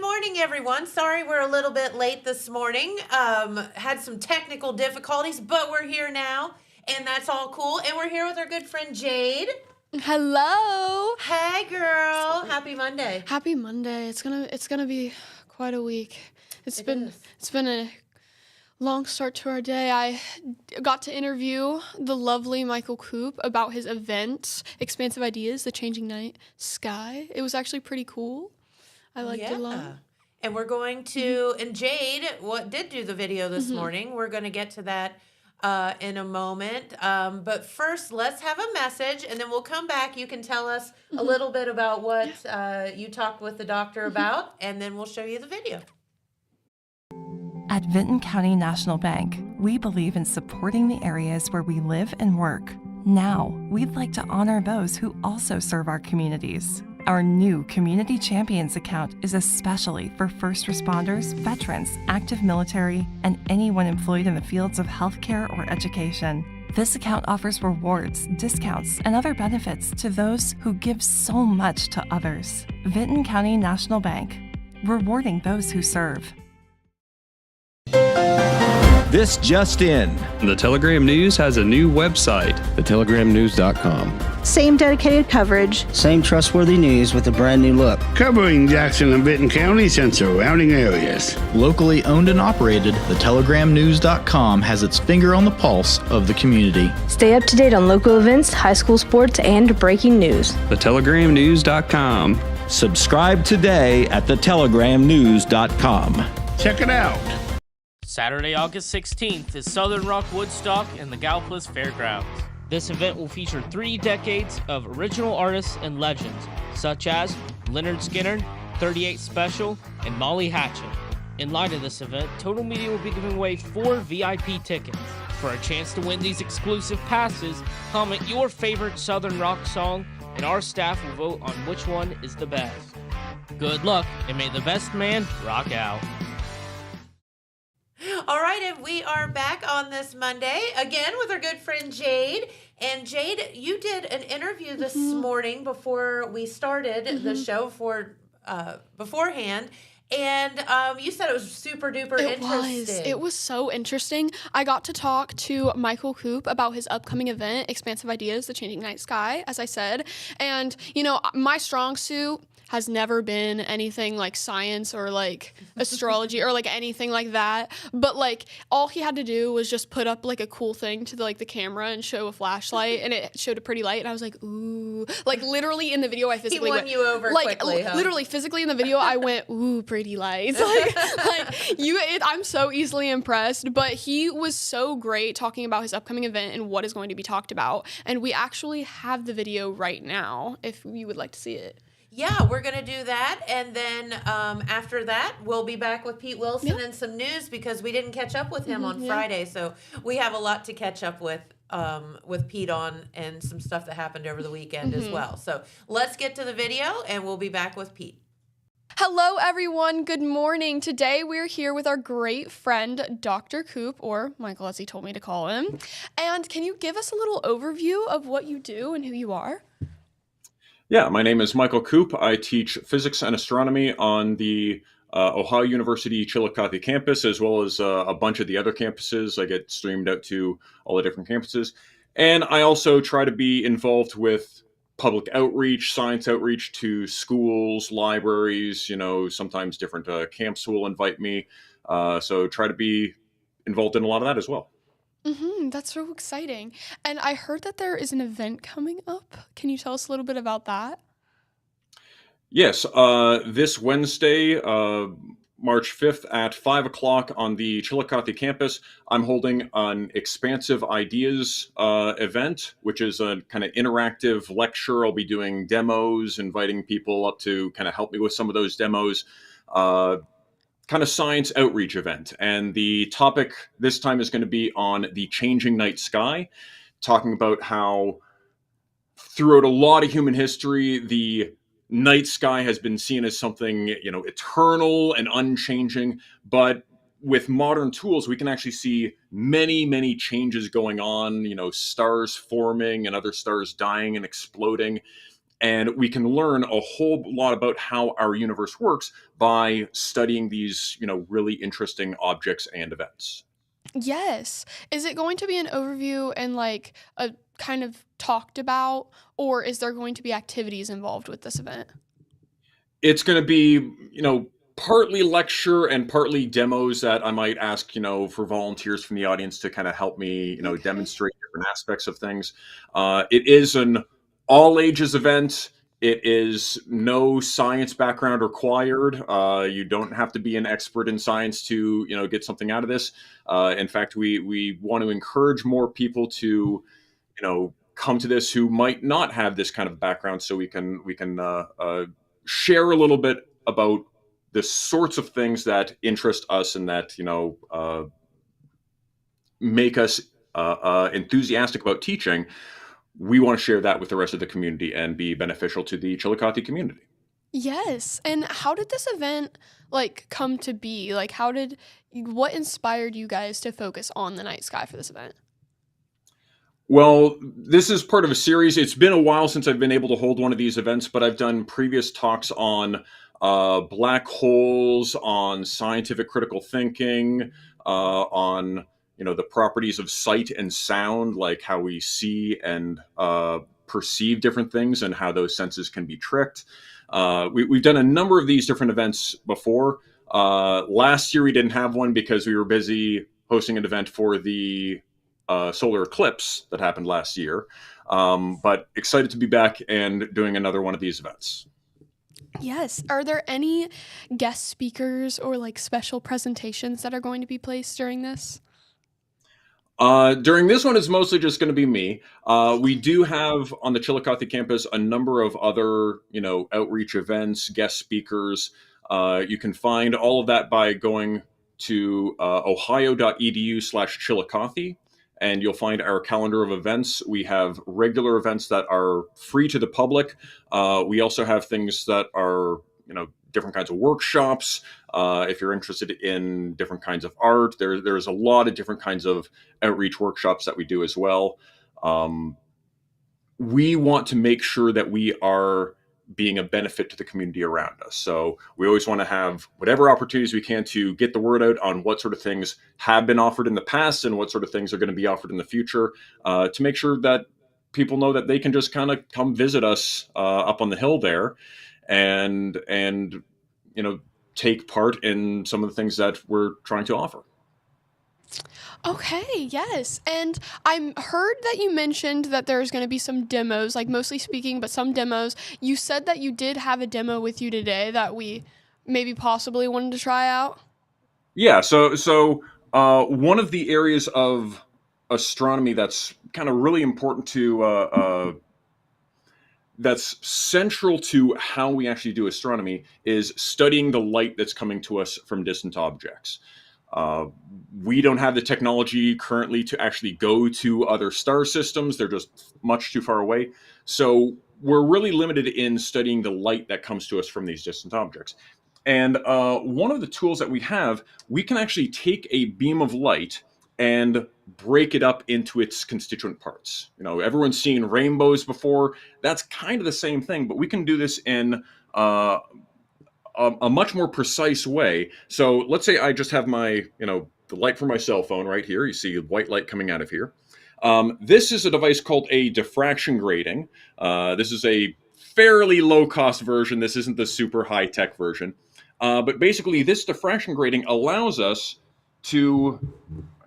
morning, everyone. Sorry we're a little bit late this morning. Had some technical difficulties, but we're here now, and that's all cool. And we're here with our good friend Jade. Hello. Hey, girl. Happy Monday. Happy Monday. It's gonna be quite a week. It's been a long start to our day. I got to interview the lovely Michael Koop about his event, Expansive Ideas, The Changing Night Sky. It was actually pretty cool. I liked it a lot. And we're going to, and Jade did do the video this morning. We're going to get to that in a moment. But first, let's have a message, and then we'll come back. You can tell us a little bit about what you talked with the doctor about, and then we'll show you the video. At Vinton County National Bank, we believe in supporting the areas where we live and work. Now, we'd like to honor those who also serve our communities. Our new Community Champions account is especially for first responders, veterans, active military, and anyone employed in the fields of healthcare or education. This account offers rewards, discounts, and other benefits to those who give so much to others. Vinton County National Bank, rewarding those who serve. This just in. The Telegram News has a new website. TheTelegramNews.com. Same dedicated coverage. Same trustworthy news with a brand new look. Covering Jackson and Benton counties and surrounding areas. Locally owned and operated, TheTelegramNews.com has its finger on the pulse of the community. Stay up to date on local events, high school sports, and breaking news. TheTelegramNews.com. Subscribe today at TheTelegramNews.com. Check it out. Saturday, August 16th is Southern Rock Woodstock in the Gallipolis Fairgrounds. This event will feature 3 decades of original artists and legends, such as Leonard Skinner, 38 Special, and Molly Hatchet. In light of this event, Total Media will be giving away 4 VIP tickets. For a chance to win these exclusive passes, comment your favorite Southern Rock song, and our staff will vote on which one is the best. Good luck, and may the best man rock out. All right, and we are back on this Monday again with our good friend Jade. And Jade, you did an interview this morning before we started the show beforehand. And you said it was super duper interesting. It was so interesting. I got to talk to Michael Koop about his upcoming event, Expansive Ideas, The Changing Night Sky, as I said. And, you know, my strong suit has never been anything like science or like astrology or like anything like that. But like all he had to do was just put up like a cool thing to the camera and show a flashlight, and it showed a pretty light. And I was like, ooh, like literally in the video, I physically won you over quickly, huh? Literally physically in the video, I went, ooh, pretty lights. I'm so easily impressed. But he was so great talking about his upcoming event and what is going to be talked about. And we actually have the video right now if you would like to see it. Yeah, we're going to do that. And then after that, we'll be back with Pete Wilson and some news because we didn't catch up with him on Friday. So we have a lot to catch up with Pete on and some stuff that happened over the weekend as well. So let's get to the video and we'll be back with Pete. Hello, everyone. Good morning. Today, we're here with our great friend, Dr. Koop, or Michael, as he told me to call him. And can you give us a little overview of what you do and who you are? Yeah, my name is Michael Koop. I teach physics and astronomy on the Ohio University Chillicothe campus, as well as a bunch of the other campuses. I get streamed out to all the different campuses. And I also try to be involved with public outreach, science outreach to schools, libraries, sometimes different camps will invite me. So try to be involved in a lot of that as well. That's so exciting. And I heard that there is an event coming up. Can you tell us a little bit about that? Yes, this Wednesday, March 5th at 5 o'clock on the Chillicothe campus, I'm holding an Expansive Ideas event, which is a kind of interactive lecture. I'll be doing demos, inviting people up to kind of help me with some of those demos. Kind of science outreach event. And the topic this time is going to be on the changing night sky, talking about how throughout a lot of human history, the night sky has been seen as something, eternal and unchanging. But with modern tools, we can actually see many, many changes going on, stars forming and other stars dying and exploding. And we can learn a whole lot about how our universe works by studying these, really interesting objects and events. Yes. Is it going to be an overview and like a kind of talked about, or is there going to be activities involved with this event? It's going to be, partly lecture and partly demos that I might ask, for volunteers from the audience to kind of help me, Okay. demonstrate different aspects of things. It is an all ages event. It is no science background required. You don't have to be an expert in science to, get something out of this. In fact, we want to encourage more people to, come to this who might not have this kind of background, so we can share a little bit about the sorts of things that interest us and that make us enthusiastic about teaching. We want to share that with the rest of the community and be beneficial to the Chillicothe community. Yes. And how did this event come to be? What inspired you guys to focus on the night sky for this event? Well, this is part of a series. It's been a while since I've been able to hold one of these events, but I've done previous talks on black holes, on scientific critical thinking, on the properties of sight and sound, like how we see and perceive different things and how those senses can be tricked. We've done a number of these different events before. Last year we didn't have one because we were busy hosting an event for the solar eclipse that happened last year. But excited to be back and doing another one of these events. Yes. Are there any guest speakers or special presentations that are going to be placed during this? During this one, it's mostly just going to be me. We do have on the Chillicothe campus a number of other, outreach events, guest speakers. You can find all of that by going to ohio.edu/Chillicothe, and you'll find our calendar of events. We have regular events that are free to the public. We also have things that are, different kinds of workshops. If you're interested in different kinds of art, there's a lot of different kinds of outreach workshops that we do as well. We want to make sure that we are being a benefit to the community around us. So we always want to have whatever opportunities we can to get the word out on what sort of things have been offered in the past and what sort of things are going to be offered in the future, to make sure that people know that they can just kind of come visit us up on the hill there and take part in some of the things that we're trying to offer. Okay, yes. And I heard that you mentioned that there's going to be some demos, mostly speaking, but some demos. You said that you did have a demo with you today that we maybe possibly wanted to try out. Yeah, so one of the areas of astronomy that's kind of really important to that's central to how we actually do astronomy is studying the light that's coming to us from distant objects. We don't have the technology currently to actually go to other star systems. They're just much too far away. So we're really limited in studying the light that comes to us from these distant objects. And one of the tools that we have, we can actually take a beam of light and break it up into its constituent parts. Everyone's seen rainbows before. That's kind of the same thing, but we can do this in a much more precise way. So let's say I just have my, the light from my cell phone right here. You see white light coming out of here. This is a device called a diffraction grating. This is a fairly low-cost version. This isn't the super high-tech version. But basically, this diffraction grating allows us to,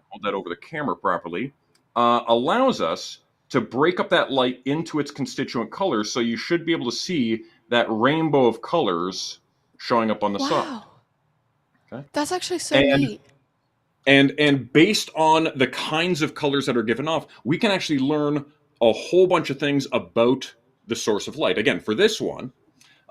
hold that over the camera properly, allows us to break up that light into its constituent colors, so you should be able to see that rainbow of colors showing up on the side. Wow. Okay. That's actually so neat. And based on the kinds of colors that are given off, we can actually learn a whole bunch of things about the source of light. Again, for this one,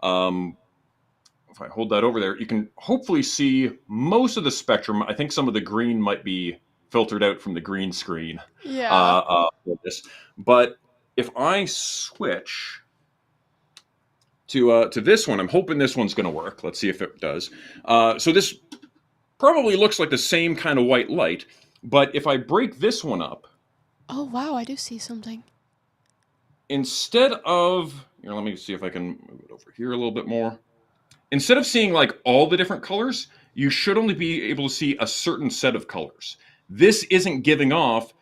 if I hold that over there, you can hopefully see most of the spectrum. I think some of the green might be filtered out from the green screen. Yeah. But if I switch to this one, I'm hoping this one's going to work. Let's see if it does. So this probably looks like the same kind of white light, but if I break this one up. Oh, wow, I do see something. instead of, let me see if I can move it over here a little bit more. Instead of seeing like all the different colors, you should only be able to see a certain set of colors. This isn't giving off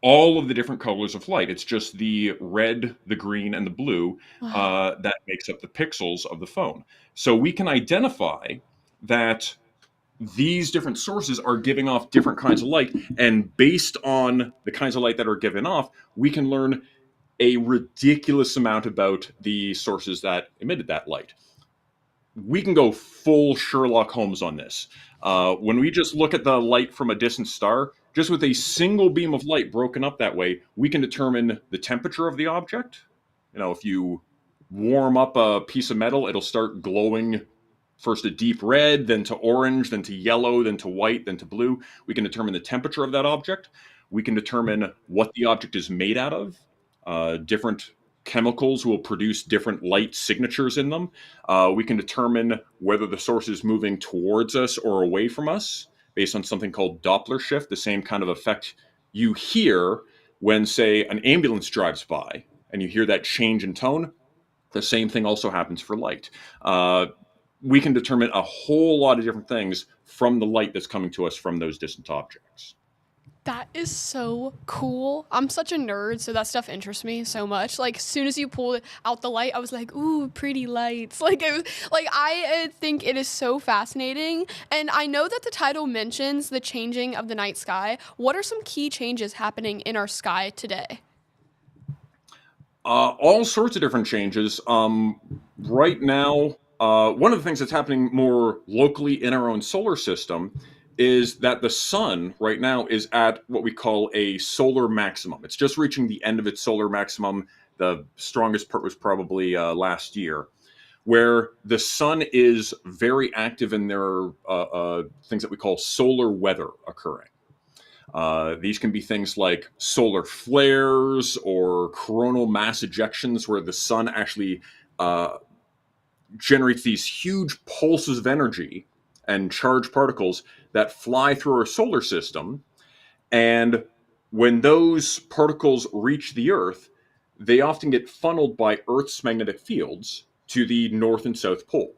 all of the different colors of light. It's just the red, the green, and the blue that makes up the pixels of the phone. So we can identify that these different sources are giving off different kinds of light, and based on the kinds of light that are given off, we can learn a ridiculous amount about the sources that emitted that light. We can go full Sherlock Holmes on this. When we just look at the light from a distant star, just with a single beam of light broken up that way, we can determine the temperature of the object. If you warm up a piece of metal, it'll start glowing first a deep red, then to orange, then to yellow, then to white, then to blue. We can determine the temperature of that object. We can determine what the object is made out of. Different chemicals will produce different light signatures in them. We can determine whether the source is moving towards us or away from us based on something called Doppler shift, the same kind of effect you hear when, say, an ambulance drives by and you hear that change in tone. The same thing also happens for light. We can determine a whole lot of different things from the light that's coming to us from those distant objects. That is so cool. I'm such a nerd, so that stuff interests me so much. Like, as soon as you pulled out the light, I was like, ooh, pretty lights. I think it is so fascinating. And I know that the title mentions the changing of the night sky. What are some key changes happening in our sky today? All sorts of different changes. Right now, one of the things that's happening more locally in our own solar system is that the sun right now is at what we call a solar maximum. It's just reaching the end of its solar maximum. The strongest part was probably last year, where the sun is very active and there are things that we call solar weather occurring. These can be things like solar flares or coronal mass ejections, where the sun actually generates these huge pulses of energy and charged particles that fly through our solar system. And when those particles reach the Earth, they often get funneled by Earth's magnetic fields to the North and South Pole.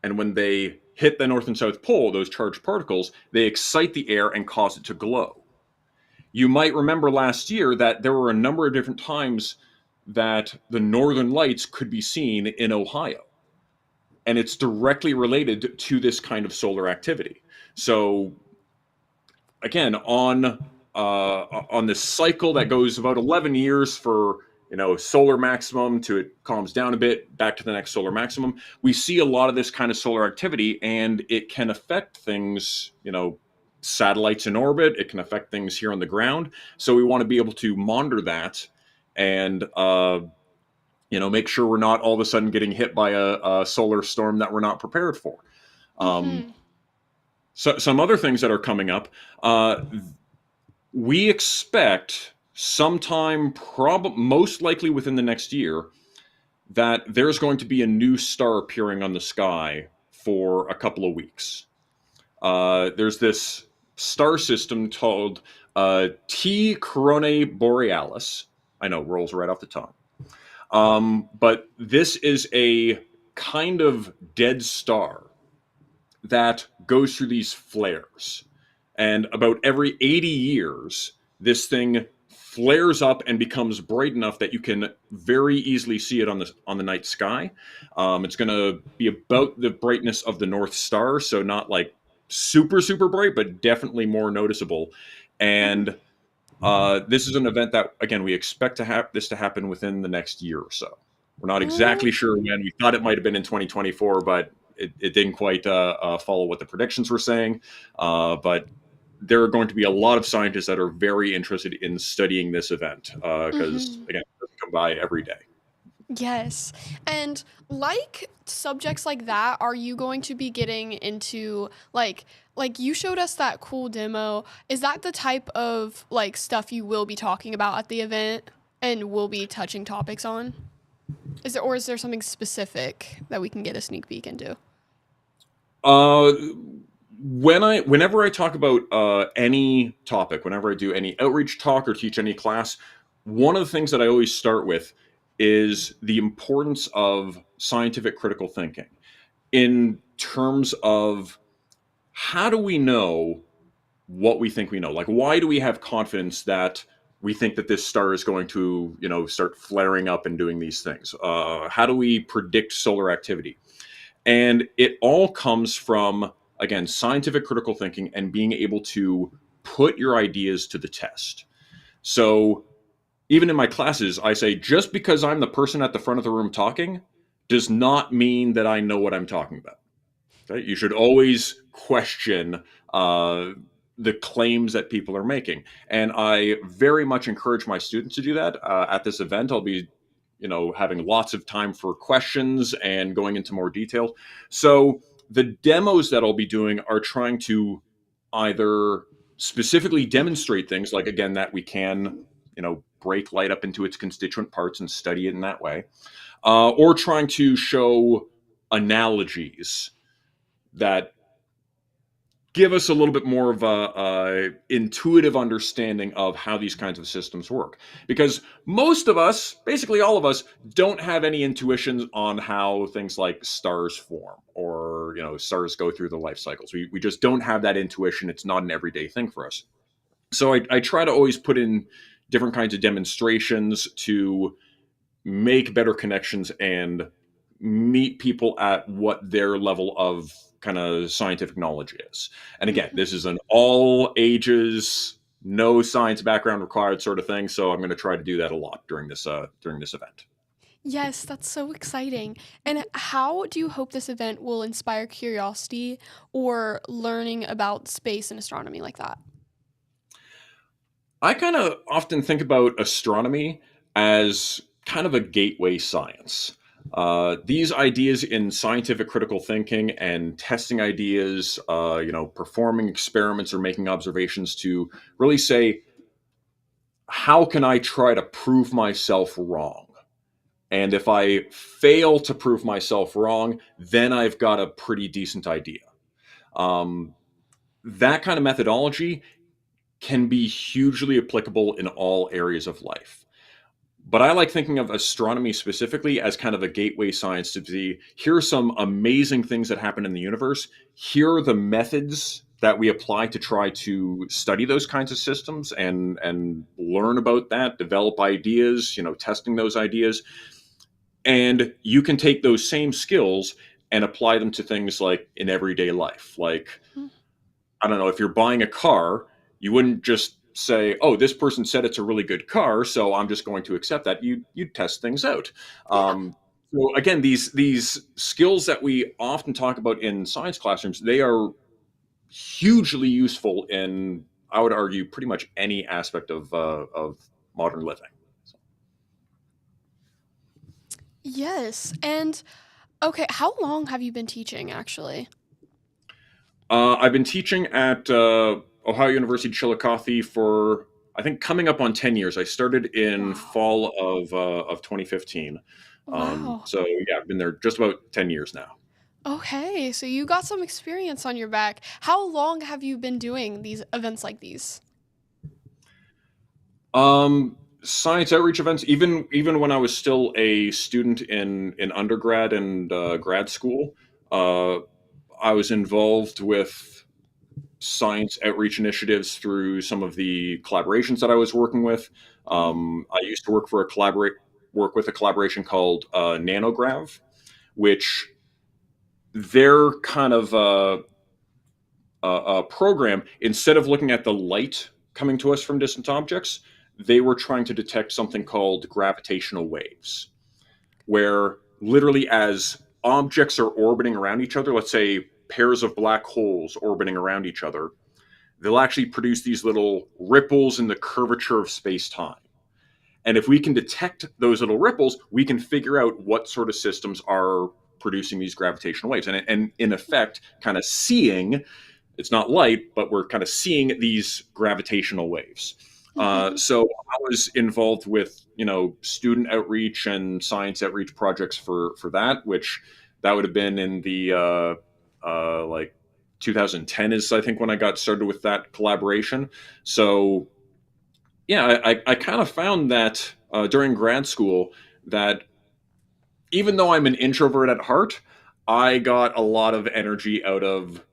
And when they hit the North and South Pole, those charged particles, they excite the air and cause it to glow. You might remember last year that there were a number of different times that the northern lights could be seen in Ohio. And it's directly related to this kind of solar activity. So again, on this cycle that goes about 11 years for solar maximum to it calms down a bit, back to the next solar maximum, we see a lot of this kind of solar activity, and it can affect things, satellites in orbit, it can affect things here on the ground. So we want to be able to monitor that and make sure we're not all of a sudden getting hit by a solar storm that we're not prepared for. So some other things that are coming up, we expect sometime, most likely within the next year, that there's going to be a new star appearing on the sky for a couple of weeks. There's this star system called T Coronae Borealis. I know, rolls right off the tongue. But this is a kind of dead star that goes through these flares. And about every 80 years, this thing flares up and becomes bright enough that you can very easily see it on the night sky. It's going to be about the brightness of the North Star, so not like super, super bright, but definitely more noticeable. And this is an event that, again, we expect to have this to happen within the next year or so. We're not exactly sure when. We thought it might have been in 2024, but it didn't quite follow what the predictions were saying. But there are going to be a lot of scientists that are very interested in studying this event because, again, it doesn't come by every day. Yes. And like subjects like that, are you going to be getting into like you showed us that cool demo? Is that the type of like stuff you will be talking about at the event and will be touching topics on? Is there something specific that we can get a sneak peek into? Whenever I talk about any topic, whenever I do any outreach talk or teach any class, one of the things that I always start with is the importance of scientific critical thinking in terms of how do we know what we think we know? Like, why do we have confidence that we think that this star is going to, start flaring up and doing these things? How do we predict solar activity? And it all comes from, again, scientific critical thinking and being able to put your ideas to the test. So even in my classes, I say, just because I'm the person at the front of the room talking does not mean that I know what I'm talking about. Okay? You should always question the claims that people are making. And I very much encourage my students to do that. At this event, I'll be having lots of time for questions and going into more detail. So the demos that I'll be doing are trying to either specifically demonstrate things like, again, that we can, break light up into its constituent parts and study it in that way, or trying to show analogies that give us a little bit more of a intuitive understanding of how these kinds of systems work. Because most of us, basically all of us, don't have any intuitions on how things like stars form or, stars go through the life cycles. We just don't have that intuition. It's not an everyday thing for us. So I try to always put in different kinds of demonstrations to make better connections and meet people at what their level of kind of scientific knowledge is. And again, this is an all ages, no science background required sort of thing. So I'm going to try to do that a lot during this event. Yes, that's so exciting. And how do you hope this event will inspire curiosity or learning about space and astronomy like that? I kind of often think about astronomy as kind of a gateway science. These ideas in scientific critical thinking and testing ideas, performing experiments or making observations to really say, how can I try to prove myself wrong? And if I fail to prove myself wrong, then I've got a pretty decent idea. That kind of methodology can be hugely applicable in all areas of life. But I like thinking of astronomy specifically as kind of a gateway science to see, here are some amazing things that happen in the universe. Here are the methods that we apply to try to study those kinds of systems and learn about that, develop ideas, testing those ideas. And you can take those same skills and apply them to things like in everyday life. Like, I don't know, if you're buying a car, you wouldn't just say, "Oh, this person said it's a really good car, so I'm just going to accept that." You test things out. So again, these skills that we often talk about in science classrooms, they are hugely useful in, I would argue, pretty much any aspect of modern living. Yes. And okay, how long have you been teaching actually? I've been teaching at Ohio University Chillicothe for, I think, coming up on 10 years. I started in fall of 2015. Wow. So yeah, I've been there just about 10 years now. Okay, so you got some experience on your back. How long have you been doing these events like these? Science outreach events, even when I was still a student in undergrad and grad school, I was involved with science outreach initiatives through some of the collaborations that I was working with. I used to work with a collaboration called Nanograv, which their kind of program, instead of looking at the light coming to us from distant objects, they were trying to detect something called gravitational waves, where literally as objects are orbiting around each other, let's say pairs of black holes orbiting around each other, they'll actually produce these little ripples in the curvature of space-time. And if we can detect those little ripples, we can figure out what sort of systems are producing these gravitational waves. And in effect, kind of seeing, it's not light, but we're kind of seeing these gravitational waves. So I was involved with, student outreach and science outreach projects for that, which that would have been in the like 2010 is, I think, when I got started with that collaboration. So yeah, I kind of found that during grad school, that even though I'm an introvert at heart, I got a lot of energy out of,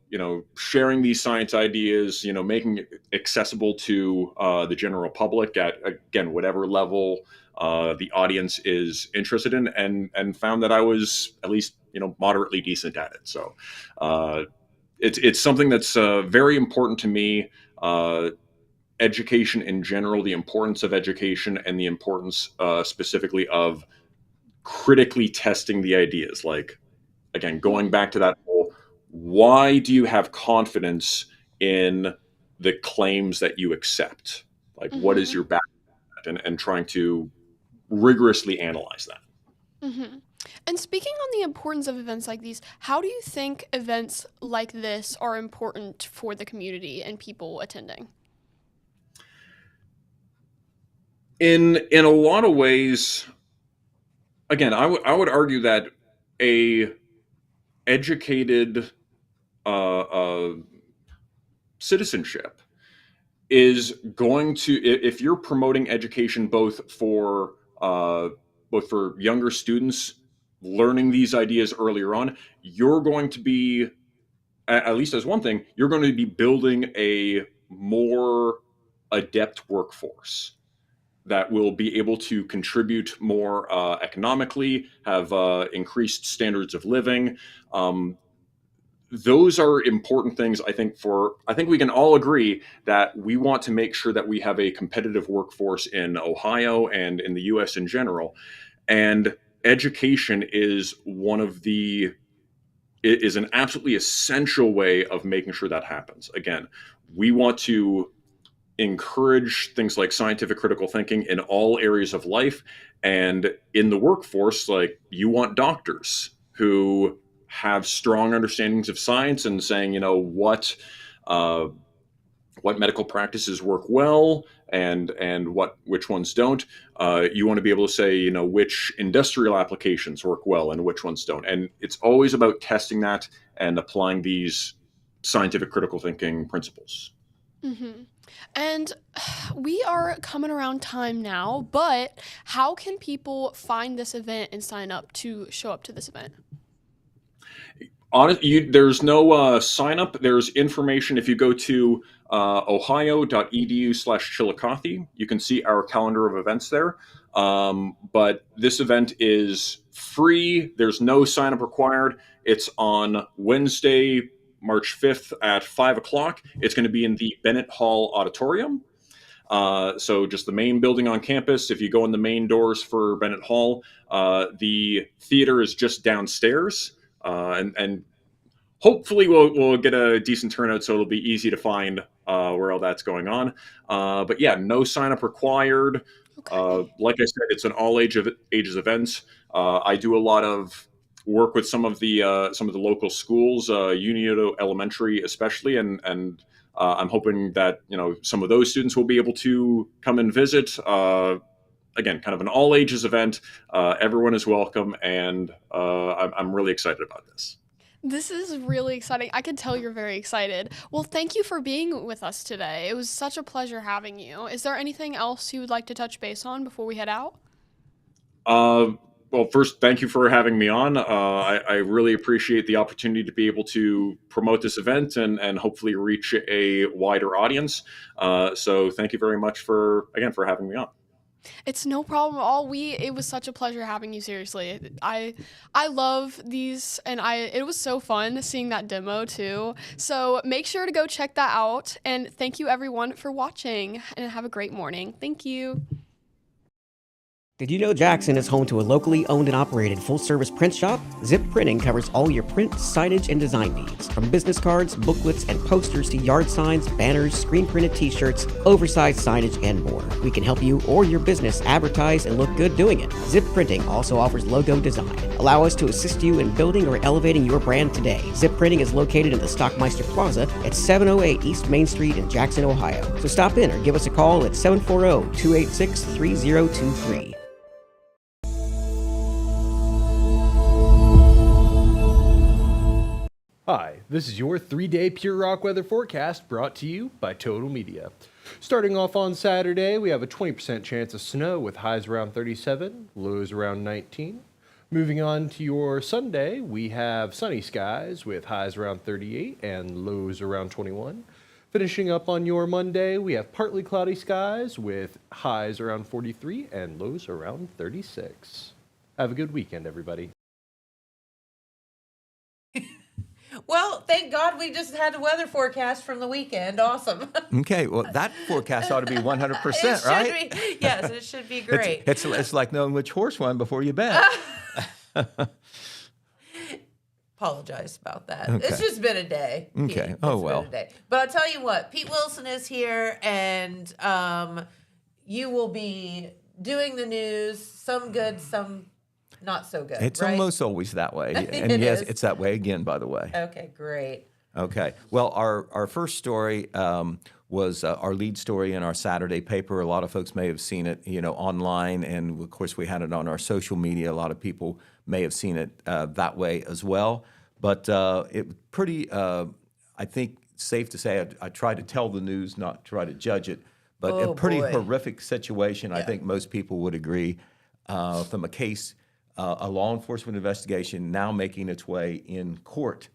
sharing these science ideas, making it accessible to the general public at, again, whatever level the audience is interested in, and found that I was at least, moderately decent at it. So it's something that's very important to me. Education in general, the importance of education, and the importance specifically of critically testing the ideas. Like, again, going back to that whole, why do you have confidence in the claims that you accept? Like, what is your background? And trying to rigorously analyze that. And speaking on the importance of events like these, how do you think events like this are important for the community and people attending? In a lot of ways, again, I would argue that a educated citizenship is going to, if you're promoting education both for younger students learning these ideas earlier on, you're going to be, at least as one thing, you're going to be building a more adept workforce that will be able to contribute more economically, have increased standards of living. Those are important things, I think we can all agree that we want to make sure that we have a competitive workforce in Ohio and in the US in general. And education is is an absolutely essential way of making sure that happens. Again, we want to encourage things like scientific critical thinking in all areas of life. And in the workforce, like, you want doctors who have strong understandings of science and saying, what medical practices work well and which ones don't. You want to be able to say, which industrial applications work well and which ones don't. And it's always about testing that and applying these scientific critical thinking principles. And we are coming around time now, but how can people find this event and sign up to show up to this event? There's no sign up. There's information. If you go to ohio.edu/Chillicothe, you can see our calendar of events there. But this event is free. There's no sign up required. It's on Wednesday, March 5th at 5 o'clock. It's going to be in the Bennett Hall auditorium. So just the main building on campus. If you go in the main doors for Bennett Hall, the theater is just downstairs. And hopefully we'll get a decent turnout, so it'll be easy to find where all that's going on. But yeah, no sign up required. Okay. Like I said, it's an all ages event. I do a lot of work with some of the local schools, Unioto Elementary especially, and I'm hoping that some of those students will be able to come and visit. Again, kind of an all ages event. Everyone is welcome, and I'm really excited about this. This is really exciting. I can tell you're very excited. Well, thank you for being with us today. It was such a pleasure having you. Is there anything else you would like to touch base on before we head out? Well, first, thank you for having me on. I really appreciate the opportunity to be able to promote this event and hopefully reach a wider audience. So thank you very much for having me on. It's no problem at all. It was such a pleasure having you, seriously. I love these, and it was so fun seeing that demo too. So make sure to go check that out, and thank you everyone for watching, and have a great morning. Thank you. Did you know Jackson is home to a locally owned and operated full-service print shop? Zip Printing covers all your print, signage, and design needs. From business cards, booklets, and posters to yard signs, banners, screen-printed t-shirts, oversized signage, and more. We can help you or your business advertise and look good doing it. Zip Printing also offers logo design. Allow us to assist you in building or elevating your brand today. Zip Printing is located in the Stockmeister Plaza at 708 East Main Street in Jackson, Ohio. So stop in or give us a call at 740-286-3023. Hi, This is your 3-day Pure Rock weather forecast brought to you by Total Media. Starting off on Saturday, we have a 20% chance of snow with highs around 37, lows around 19. Moving on to your Sunday, we have sunny skies with highs around 38 and lows around 21. Finishing up on your Monday, we have partly cloudy skies with highs around 43 and lows around 36. Have a good weekend, everybody. Well, thank God we just had a weather forecast from the weekend. Awesome. Okay, well, that forecast ought to be 100%, It should right? be, yes, it should be great. It's like knowing which horse won before you bet. Apologize about that. Okay. It's just been a day. Pete. Okay. It's Oh, well. been a day. But I'll tell you what, Pete Wilson is here, and you will be doing the news, some good, some not so good. It's right? almost always that way. And It yes, is. it's that way again, by the way. Okay, great. Okay. Well, our first story was our lead story in our Saturday paper. A lot of folks may have seen it, online, and of course we had it on our social media. A lot of people may have seen it that way as well. But it pretty, I think, safe to say, I try to tell the news, not try to judge it. But a pretty horrific situation. Yeah. I think most people would agree from a case, a law enforcement investigation now making its way in court.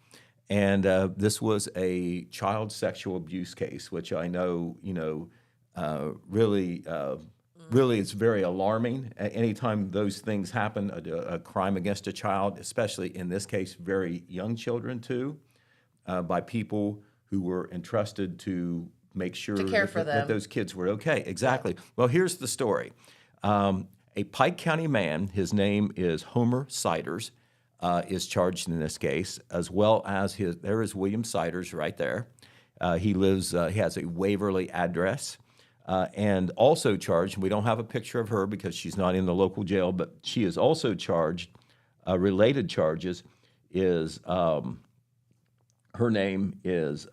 And this was a child sexual abuse case, which I know, really it's very alarming. Anytime those things happen, a crime against a child, especially in this case, very young children too, by people who were entrusted to make sure that those kids were okay. Exactly. Yeah. Well, here's the story. A Pike County man, his name is Homer Siders, is charged in this case, as well as there is William Siders right there. He has a Waverly address, and also charged, we don't have a picture of her because she's not in the local jail, but she is also charged, related charges is, her name is,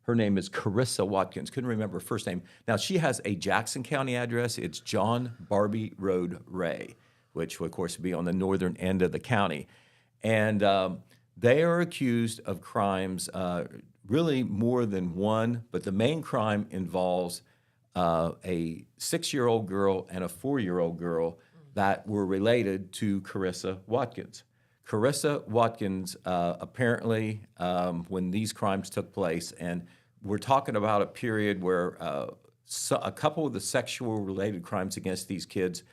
her name is Carissa Watkins. Couldn't remember her first name. Now, she has a Jackson County address. It's John Barbie Road, Ray, which, of course, would be on the northern end of the county. And they are accused of crimes, really more than one, but the main crime involves a 6-year-old girl and a 4-year-old girl that were related to Carissa Watkins. Carissa Watkins, apparently, when these crimes took place, and we're talking about a period where a couple of the sexual-related crimes against these kids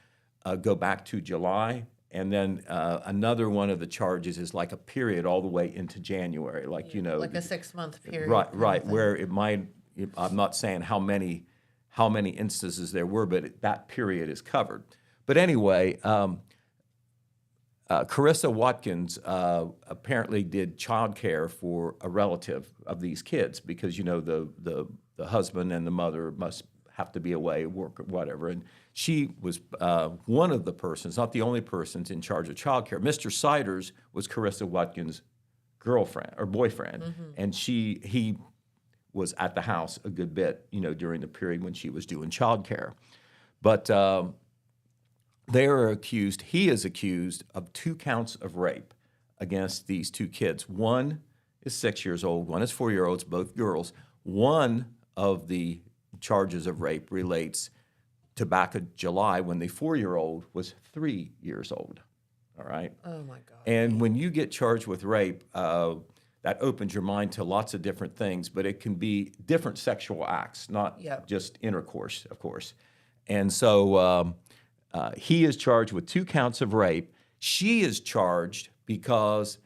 go back to July, and then another one of the charges is like a period all the way into January, like a 6-month period. Right, where it might. I'm not saying how many instances there were, but that period is covered. But anyway. Carissa Watkins apparently did childcare for a relative of these kids because the husband and the mother must have to be away, work or whatever. And she was one of the persons, not the only persons in charge of childcare. Mr. Siders was Carissa Watkins' girlfriend or boyfriend, and he was at the house a good bit, during the period when she was doing childcare. But he is accused of 2 counts of rape against these 2 kids. One is 6 years old, one is 4-year-olds, both girls. One of the charges of rape relates to back in July when the 4-year-old was 3 years old. All right? Oh, my God. And when you get charged with rape, that opens your mind to lots of different things, but it can be different sexual acts, not just intercourse, of course. And so he is charged with 2 counts of rape. She is charged because,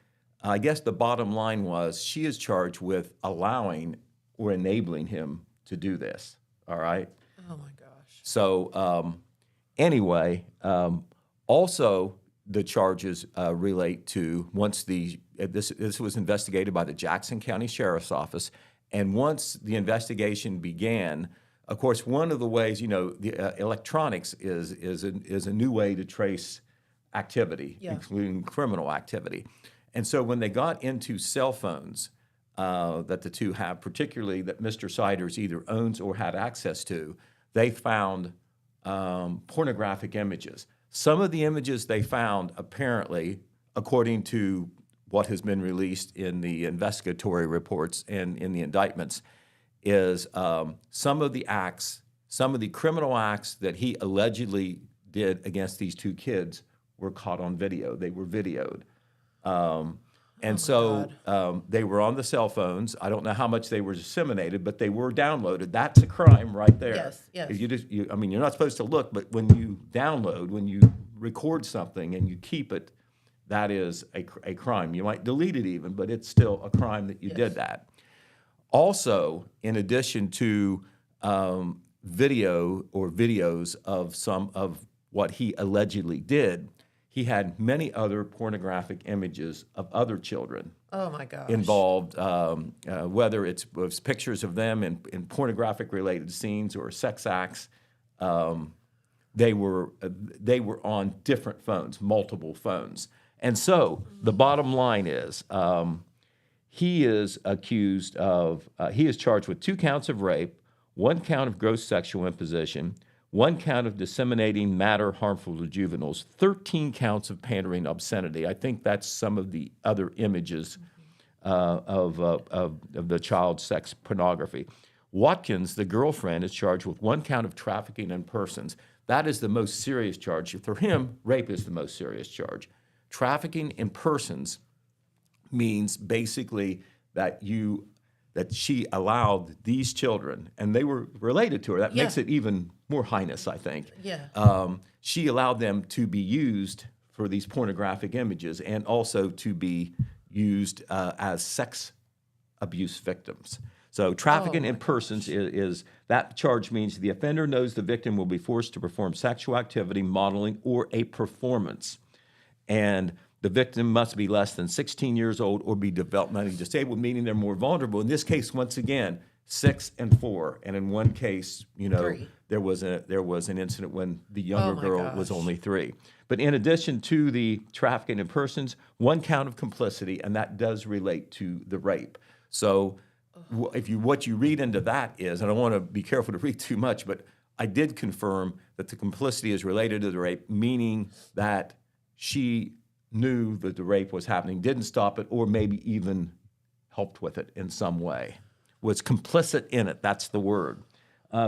I guess the bottom line was, she is charged with allowing or enabling him to do this, all right? Oh, my gosh. So anyway, also the charges relate to this was investigated by the Jackson County Sheriff's Office, and once the investigation began, of course, one of the ways, the electronics is a new way to trace activity, including criminal activity. And so when they got into cell phones that the two have, particularly that Mr. Siders either owns or had access to, they found pornographic images. Some of the images they found apparently according to what has been released in the investigatory reports and in the indictments, is some of the criminal acts that he allegedly did against these two kids were caught on video. They were videoed. They were on the cell phones. I don't know how much they were disseminated, but they were downloaded. That's a crime right there. Yes. You're not supposed to look, but when you download, when you record something and you keep it, that is a crime. You might delete it even, but it's still a crime that you did that. Also, in addition to video or videos of some of what he allegedly did, he had many other pornographic images of other children. Oh my gosh. Involved, whether it was pictures of them in pornographic related scenes or sex acts. They were on different phones, multiple phones. And so the bottom line is he is charged with 2 counts of rape, 1 count of gross sexual imposition, 1 count of disseminating matter harmful to juveniles, 13 counts of pandering obscenity. I think that's some of the other images of the child sex pornography. Watkins, the girlfriend, is charged with 1 count of trafficking in persons. That is the most serious charge. For him, rape is the most serious charge. Trafficking in persons means basically that she allowed these children, and they were related to her. That makes it even more heinous, I think. Yeah. She allowed them to be used for these pornographic images and also to be used as sex abuse victims. So trafficking in persons is that charge means the offender knows the victim will be forced to perform sexual activity, modeling, or a performance. And the victim must be less than 16 years old or be developmentally disabled, meaning they're more vulnerable. In this case, once again, 6 and 4. And in one case, 3. there was an incident when the younger girl was only 3. But in addition to the trafficking in persons, 1 count of complicity, and that does relate to the rape. So what you read into that is, and I want to be careful to read too much, but I did confirm that the complicity is related to the rape, meaning that she knew that the rape was happening, didn't stop it, or maybe even helped with it in some way. Was complicit in it, that's the word.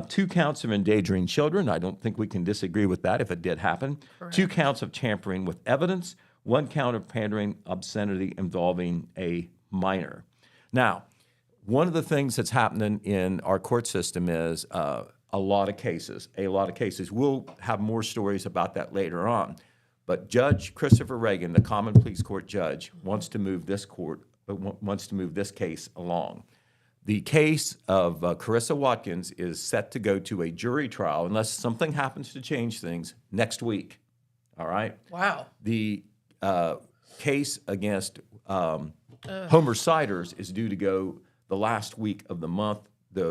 2 counts of endangering children. I don't think we can disagree with that if it did happen. Correct. 2 counts of tampering with evidence. 1 count of pandering obscenity involving a minor. Now, one of the things that's happening in our court system is a lot of cases. We'll have more stories about that later on. But Judge Christopher Reagan, the Common Pleas Court judge, wants to move this case along. The case of Carissa Watkins is set to go to a jury trial, unless something happens to change things, next week. All right? Wow. The case against Homer Siders is due to go the last week of the month,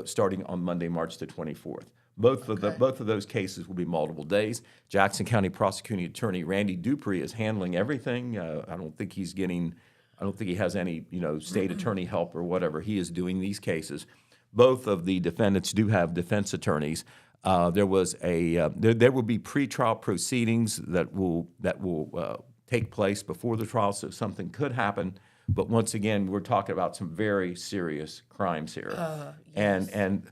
starting on Monday, March the 24th. Both of those cases will be multiple days. Jackson County Prosecuting Attorney Randy Dupree is handling everything. I don't think he has any state attorney help or whatever. He is doing these cases. Both of the defendants do have defense attorneys. There will be pretrial proceedings that will take place before the trial, so something could happen. But once again, we're talking about some very serious crimes here. Yes. And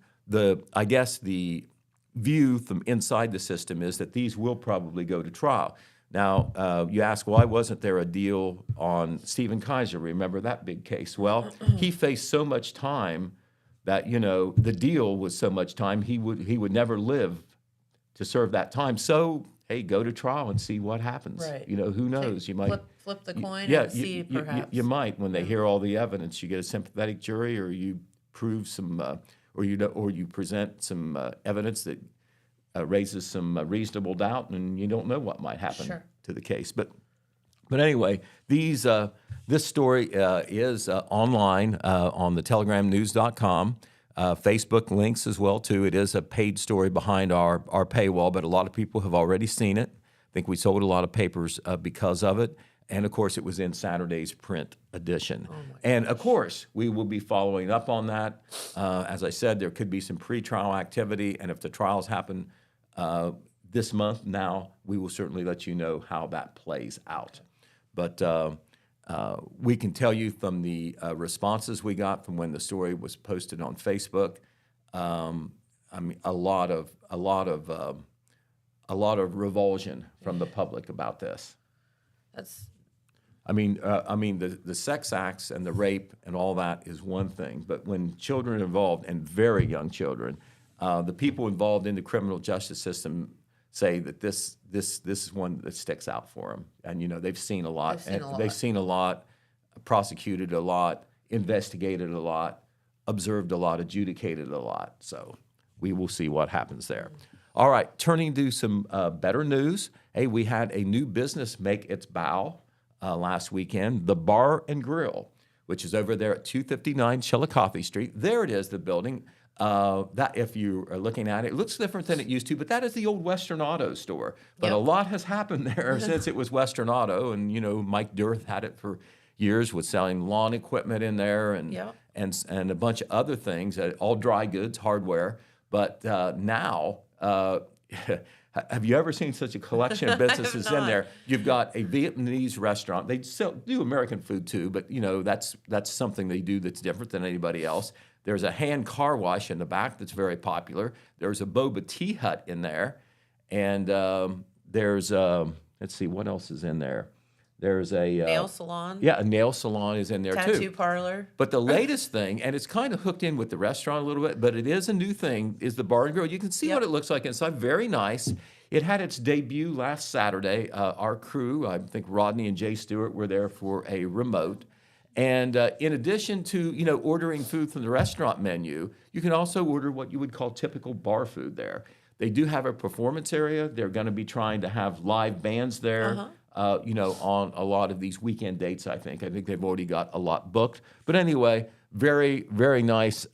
I guess the view from inside the system is that these will probably go to trial. Now, you ask, why wasn't there a deal on Stephen Kaiser? Remember that big case? Well, he faced so much time that, the deal was so much time, he would never live to serve that time. So, hey, go to trial and see what happens. Right. Who knows? You might flip the coin and see perhaps. You might, when they hear all the evidence, you get a sympathetic jury, or you prove some, or you present some evidence that raises some reasonable doubt, and you don't know what might happen to the case. But anyway, this story is online on the telegramnews.com. Facebook links as well too. It is a paid story behind our paywall, but a lot of people have already seen it. I think we sold a lot of papers because of it. And of course, it was in Saturday's print edition. And of course, we will be following up on that. As I said, there could be some pretrial activity, and if the trials happen this month now, we will certainly let you know how that plays out. But we can tell you from the responses we got from when the story was posted on Facebook, I mean, a lot of revulsion from the public about this. I mean, the sex acts and the rape and all that is one thing, but when children are involved, and very young children, the people involved in the criminal justice system say that this is one that sticks out for them. And they've seen a lot. They've seen a lot, prosecuted a lot, investigated a lot, observed a lot, adjudicated a lot. So we will see what happens there. All right, turning to some better news. Hey, we had a new business make its bow last weekend, the Bar and Grill, which is over there at 259 Chillicothe Street. There it is, the building. That, if you are looking at it, it looks different than it used to, but that is the old Western Auto store. But a lot has happened there since it was Western Auto, and Mike Durth had it for years, was selling lawn equipment in there and a bunch of other things, all dry goods, hardware. But now, have you ever seen such a collection of businesses in there? You've got a Vietnamese restaurant. They do American food too, but that's something they do that's different than anybody else. There's a hand car wash in the back that's very popular. There's a boba tea hut in there, and there's let's see what else is in there. There's a nail salon. Yeah, a nail salon is in there too. Tattoo parlor. But the latest thing, and it's kind of hooked in with the restaurant a little bit, but it is a new thing, is the Bar and Grill. You can see what it looks like inside. Very nice. It had its debut last Saturday. Our crew, I think Rodney and Jay Stewart, were there for a remote. And in addition to ordering food from the restaurant menu, you can also order what you would call typical bar food there. They do have a performance area. They're going to be trying to have live bands there. On a lot of these weekend dates, I think. I think they've already got a lot booked. But anyway, very, very nice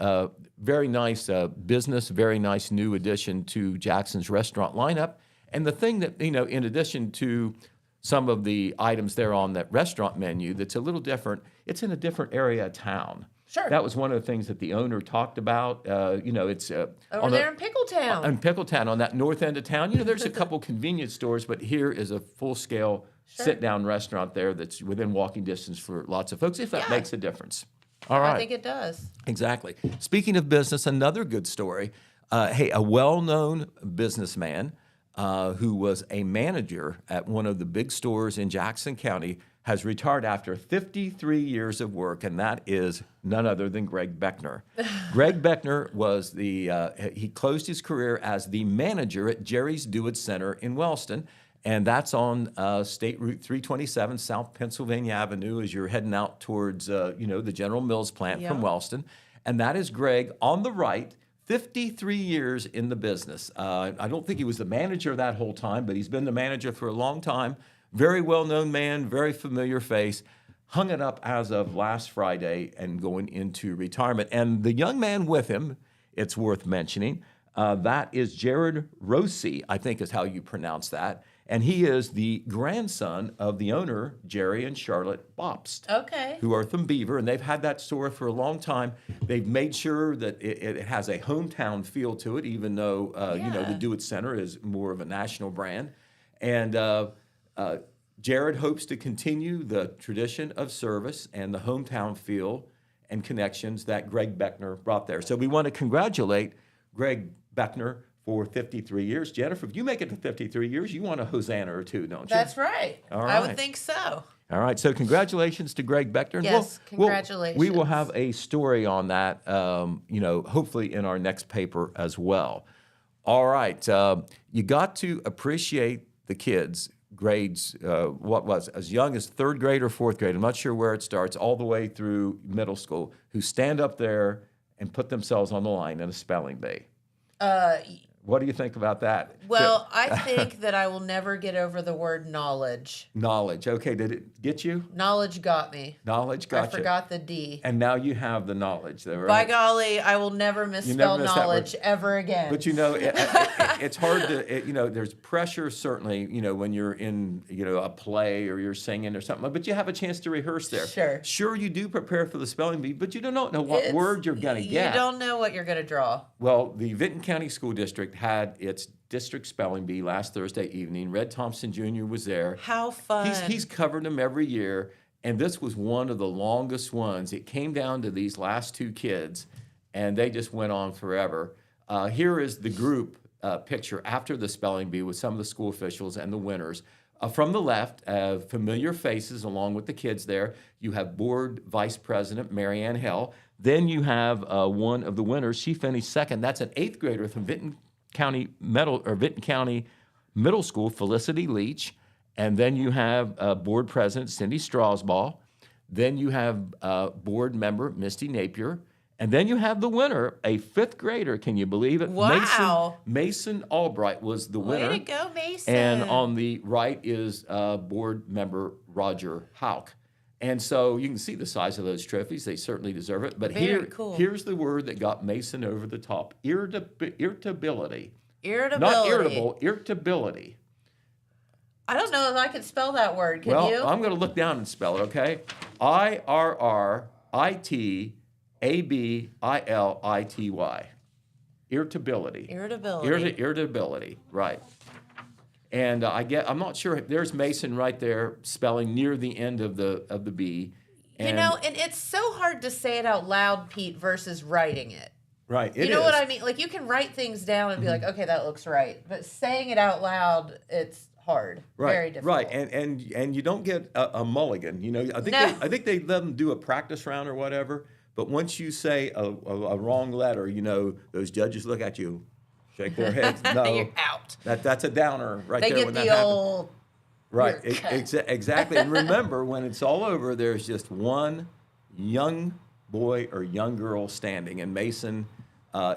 business, very nice new addition to Jackson's restaurant lineup. And the thing that, in addition to some of the items there on that restaurant menu that's a little different, it's in a different area of town. Sure. That was one of the things that the owner talked about. It's over there in Pickletown. In Pickletown, on that north end of town. There's a couple convenience stores, but here is a full-scale sit-down restaurant there that's within walking distance for lots of folks, if that makes a difference. All right. I think it does. Exactly. Speaking of business, another good story. A well-known businessman who was a manager at one of the big stores in Jackson County has retired after 53 years of work, and that is none other than Greg Beckner. Greg Beckner was he closed his career as the manager at Jerry's Do-It Center in Wellston, and that's on State Route 327, South Pennsylvania Avenue, as you're heading out towards, the General Mills plant from Wellston. And that is Greg on the right, 53 years in the business. I don't think he was the manager that whole time, but he's been the manager for a long time. Very well-known man, very familiar face. Hung it up as of last Friday and going into retirement. And the young man with him, it's worth mentioning, that is Jared Rossi, I think is how you pronounce that. And he is the grandson of the owner, Jerry and Charlotte Bopst, who are from Beaver, and they've had that store for a long time. They've made sure that it has a hometown feel to it, even though the Do It Center is more of a national brand. And Jared hopes to continue the tradition of service and the hometown feel and connections that Greg Beckner brought there. So we want to congratulate Greg Beckner for 53 years. Jennifer, if you make it to 53 years, you want a Hosanna or two, don't you? That's right. All right. I would think so. All right. So congratulations to Greg Beckner. Yes, congratulations. We will have a story on that, hopefully in our next paper as well. All right. You got to appreciate the kids. Grades, as young as third grade or fourth grade, I'm not sure where it starts, all the way through middle school, who stand up there and put themselves on the line in a spelling bee. What do you think about that? Well, I think that I will never get over the word knowledge. Knowledge. Okay, did it get you? Knowledge got me. Knowledge got you. I forgot the D. And now you have the knowledge, though, right? By golly, I will never misspell knowledge ever again. But it's hard to, there's pressure certainly, when you're in, a play or you're singing or something, but you have a chance to rehearse there. Sure, you do prepare for the spelling bee, but you don't know what word you're going to get. You don't know what you're going to draw. Well, the Vinton County School District had its district spelling bee last Thursday evening. Red Thompson Jr. was there. How fun. He's covered them every year, and this was one of the longest ones. It came down to these last two kids, and they just went on forever. Here is the group picture after the spelling bee with some of the school officials and the winners. From the left, familiar faces along with the kids there. You have board vice president Marianne Hell. Then you have one of the winners. She finished second. That's an 8th grader from Vinton County Middle School, Felicity Leach. And then you have board president Cindy Strasbaugh. Then you have board member Misty Napier. And then you have the winner, a 5th grader. Can you believe it? Wow. Mason Albright was the winner. Way to go, Mason. And on the right is board member Roger Hauk. And so you can see the size of those trophies. They certainly deserve it. But here's the word that got Mason over the top. Irritability. Not irritable, irritability. I don't know if I can spell that word. Can you? I'm going to look down and spell it, okay? IRRITABILITY. Irritability. Irritability, right. And I'm not sure. There's Mason right there, spelling near the end of the B. And it's so hard to say it out loud, Pete, versus writing it. Right. You know what I mean? Like, you can write things down and be like, okay, that looks right. But saying it out loud, it's hard. Right. Very difficult. Right. And you don't get a mulligan. I think they let them do a practice round or whatever. But once you say a wrong letter, those judges look at you, shake their heads. No, you're out. That's a downer right there. They get when the that old. right. Exactly. And remember, when it's all over, there's just one young boy or young girl standing, and Mason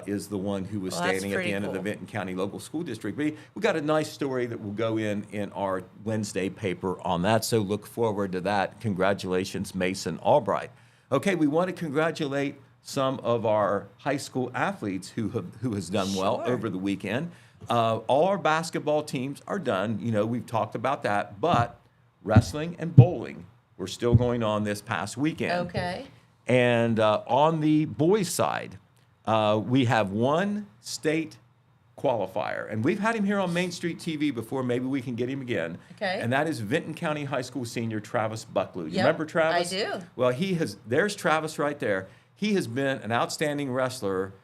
is the one who was standing at the end of the Vinton County Local School District. We got a nice story that will go in our Wednesday paper on that, so look forward to that. Congratulations, Mason Albright. Okay, we want to congratulate some of our high school athletes who has done well over the weekend. All our basketball teams are done. We've talked about that, but wrestling and bowling were still going on this past weekend. Okay. And on the boys' side, we have one state qualifier, and we've had him here on Main Street TV before. Maybe we can get him again. Okay. And that is Vinton County High School senior Travis Bucklew. You remember Travis? I do. Well, there's Travis right there. He has been an outstanding wrestler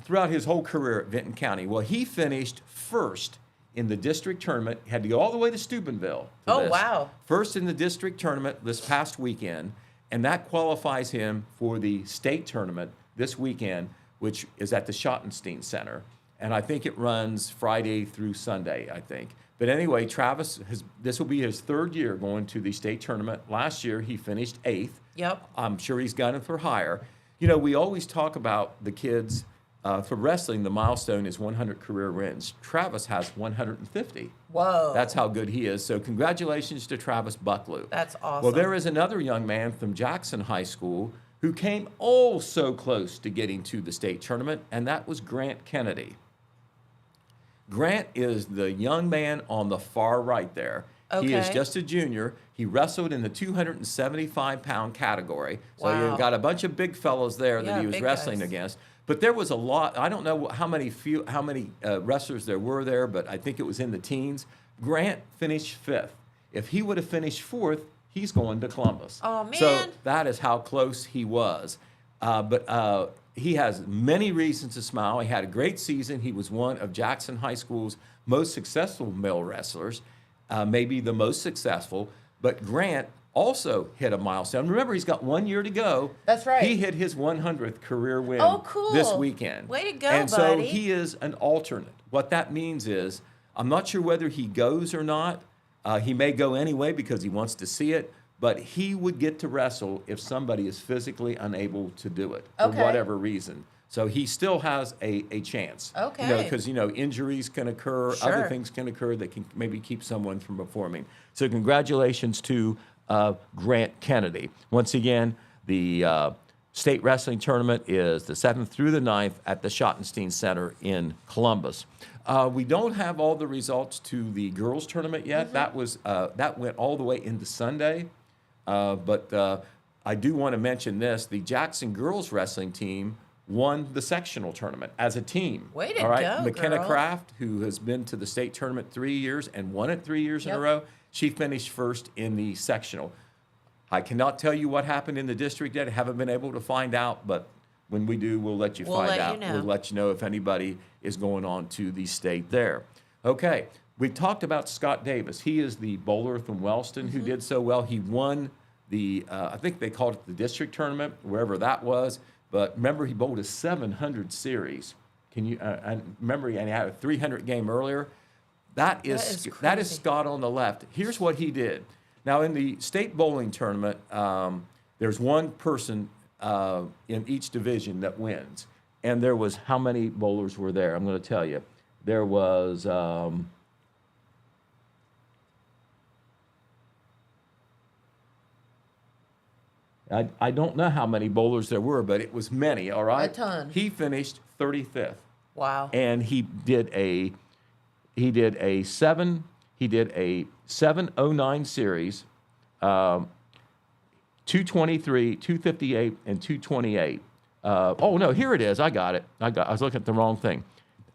throughout his whole career at Vinton County. Well, he finished first in the district tournament. He had to go all the way to Steubenville. Wow. First in the district tournament this past weekend, and that qualifies him for the state tournament this weekend, which is at the Schottenstein Center. And I think it runs Friday through Sunday, I think. But anyway, Travis, this will be his 3rd year going to the state tournament. Last year, he finished 8th. Yep. I'm sure he's gunning for higher. We always talk about the kids. For wrestling, the milestone is 100 career wins. Travis has 150. Whoa. That's how good he is. So congratulations to Travis Bucklew. That's awesome. Well, there is another young man from Jackson High School who came oh so close to getting to the state tournament, and that was Grant Kennedy. Grant is the young man on the far right there. Okay. He is just a junior. He wrestled in the 275-pound category. So Wow. you've got a bunch of big fellows there that he was wrestling against. But there was a lot. I don't know how many wrestlers there were there, but I think it was in the teens. Grant finished 5th. If he would have finished 4th, he's going to Columbus. Oh, man. So that is how close he was. But he has many reasons to smile. He had a great season. He was one of Jackson High School's most successful male wrestlers, maybe the most successful. But Grant also hit a milestone. Remember, he's got 1 year to go. That's right. He hit his 100th career win cool. this weekend. Way to go, and buddy. so he is an alternate. What that means is, I'm not sure whether he goes or not. He may go anyway because he wants to see it, but he would get to wrestle if somebody is physically unable to do it for whatever reason. So he still has a chance. Okay. Because, injuries can occur, Sure. other things can occur that can maybe keep someone from performing. So congratulations to Grant Kennedy. Once again, the state wrestling tournament is the 7th through the 9th at the Schottenstein Center in Columbus. We don't have all the results to the girls tournament yet. Mm-hmm. That went all the way into Sunday. But I do want to mention this. The Jackson girls wrestling team won the sectional tournament as a team. Way to All right, go, McKenna girl. Kraft, who has been to the state tournament 3 years and won it 3 years in a row, she finished first in the sectional. I cannot tell you what happened in the district yet. I haven't been able to find out, but when we do, we'll let you find out. We'll let you know if anybody is going on to the state there. Okay, we talked about Scott Davis. He is the bowler from Wellston who did so well. He won the, I think they called it the district tournament, wherever that was. But remember, he bowled a 700 series. Can you? I remember he had a 300 game earlier. That is Scott on the left. Here's what he did. Now, in the state bowling tournament, there's one person in each division that wins. And there was, how many bowlers were there? I'm going to tell you. There was, I don't know how many bowlers there were, but it was many, all right? A ton. He finished 35th. Wow. And he did a 709 series, 223, 258, and 228. Oh no, here it is. I got it. I was looking at the wrong thing.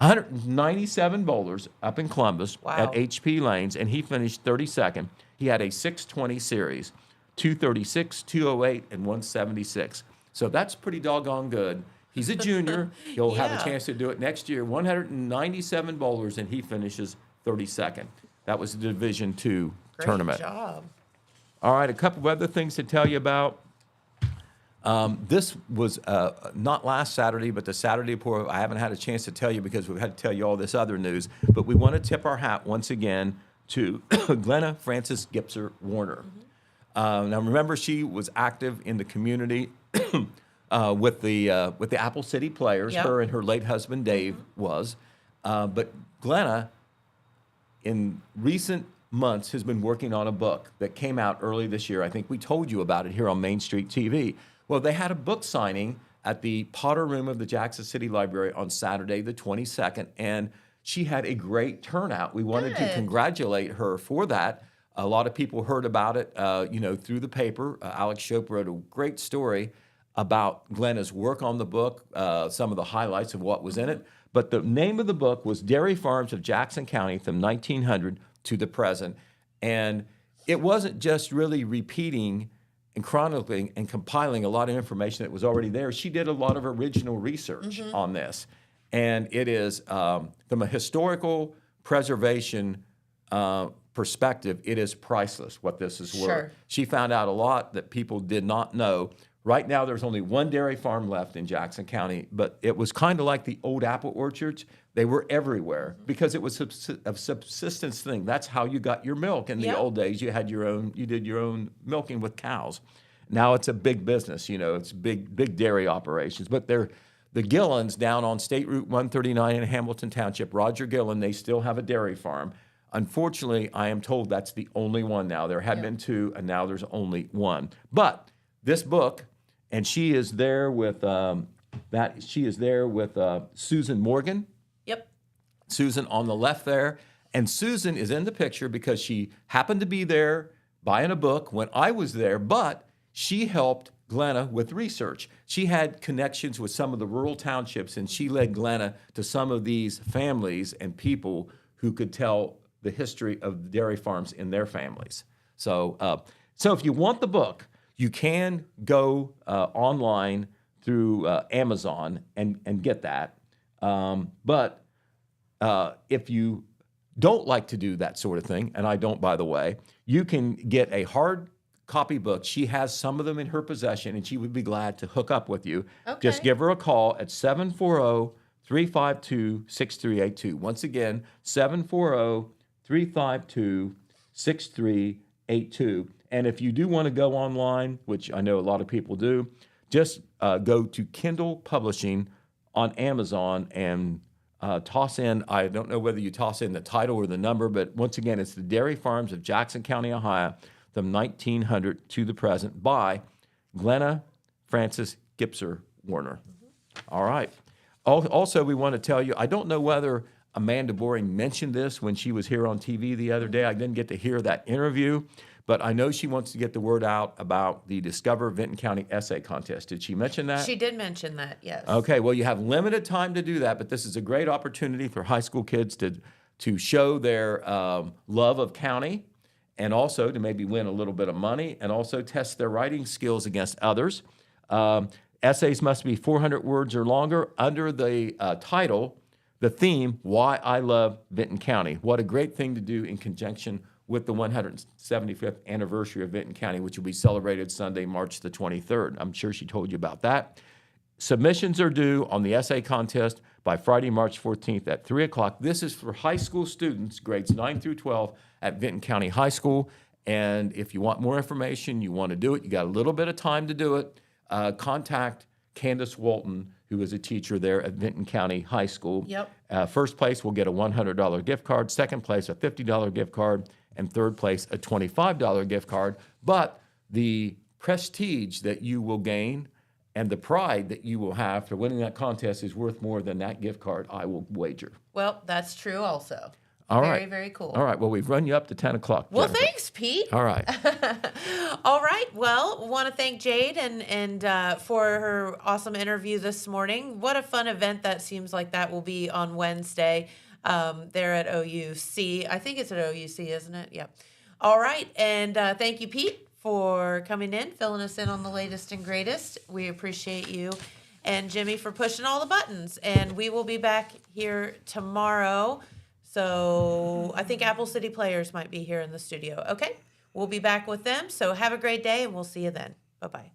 197 bowlers up in Columbus at HP Lanes, and he finished 32nd. He had a 620 series, 236, 208, and 176. So that's pretty doggone good. He's a junior. He'll have a chance to do it next year. 197 bowlers, and he finishes 32nd. That was the Division II tournament. Great job. All right, a couple of other things to tell you about. This was not last Saturday, but the Saturday before. I haven't had a chance to tell you because we've had to tell you all this other news. But we want to tip our hat once again to Glenna Frances Gipser Warner. Now, remember, she was active in the community with the Apple City Players. Her and her late husband, Dave, was. But Glenna, in recent months, has been working on a book that came out early this year. I think we told you about it here on Main Street TV. Well, they had a book signing at the Potter Room of the Jackson City Library on Saturday, the 22nd, and she had a great turnout. We wanted to congratulate her for that. A lot of people heard about it, through the paper. Alex Shope wrote a great story about Glenna's work on the book, some of the highlights of what was in it. But the name of the book was Dairy Farms of Jackson County from 1900 to the present. And it wasn't just really repeating and chronicling and compiling a lot of information that was already there. She did a lot of original research on this. And it is, from a historical preservation perspective, it is priceless what this is worth. She found out a lot that people did not know. Right now, there's only one dairy farm left in Jackson County, but it was kind of like the old apple orchards. They were everywhere because it was a subsistence thing. That's how you got your milk in the old days. You did your own milking with cows. Now it's a big business, it's big dairy operations. But the Gillens down on State Route 139 in Hamilton Township, Roger Gillen, they still have a dairy farm. Unfortunately, I am told that's the only one now. There had been two, and now there's only one. But this book, and she is there with Susan Morgan. Yep. Susan on the left there. And Susan is in the picture because she happened to be there buying a book when I was there, but she helped Glenna with research. She had connections with some of the rural townships, and she led Glenna to some of these families and people who could tell the history of dairy farms in their families. So if you want the book, you can go online through Amazon and get that. But if you don't like to do that sort of thing, and I don't, by the way, you can get a hard copy book. She has some of them in her possession, and she would be glad to hook up with you. Okay. Just give her a call at 740-352-6382. Once again, 740-352-6382. And if you do want to go online, which I know a lot of people do, just go to Kindle Publishing on Amazon and toss in, I don't know whether you toss in the title or the number, but once again, it's The Dairy Farms of Jackson County, Ohio, from 1900 to the present by Glenna Frances Gipser Warner. All right. Also, we want to tell you, I don't know whether Amanda Boring mentioned this when she was here on TV the other day. I didn't get to hear that interview. but I know she wants to get the word out about the Discover Vinton County Essay Contest. Did she mention that? She did mention that, yes. Okay, well, you have limited time to do that, but this is a great opportunity for high school kids to show their love of county and also to maybe win a little bit of money and also test their writing skills against others. Essays must be 400 words or longer under the title, the theme, Why I Love Vinton County. What a great thing to do in conjunction with the 175th anniversary of Vinton County, which will be celebrated Sunday, March the 23rd. I'm sure she told you about that. Submissions are due on the essay contest by Friday, March 14th at 3 o'clock. This is for high school students, grades 9 through 12 at Vinton County High School. And if you want more information, you want to do it, you got a little bit of time to do it, contact Candace Walton, who is a teacher there at Vinton County High School. Yep. First place will get a $100 gift card, second place a $50 gift card, and third place a $25 gift card. But the prestige that you will gain and the pride that you will have for winning that contest is worth more than that gift card, I will wager. Well, that's true also. All right. Very, very cool. All right. Well, we've run you up to 10 o'clock. Well, Jennifer. thanks, Pete. All right. All right. Well, want to thank Jade and for her awesome interview this morning. What a fun event that seems like that will be on Wednesday there at OUC. I think it's at OUC, isn't it? Yeah. All right. And thank you, Pete, for coming in, filling us in on the latest and greatest. We appreciate you. And Jimmy for pushing all the buttons. And we will be back here tomorrow. So I think Apple City Players might be here in the studio. Okay, we'll be back with them. So have a great day, and we'll see you then. Bye-bye.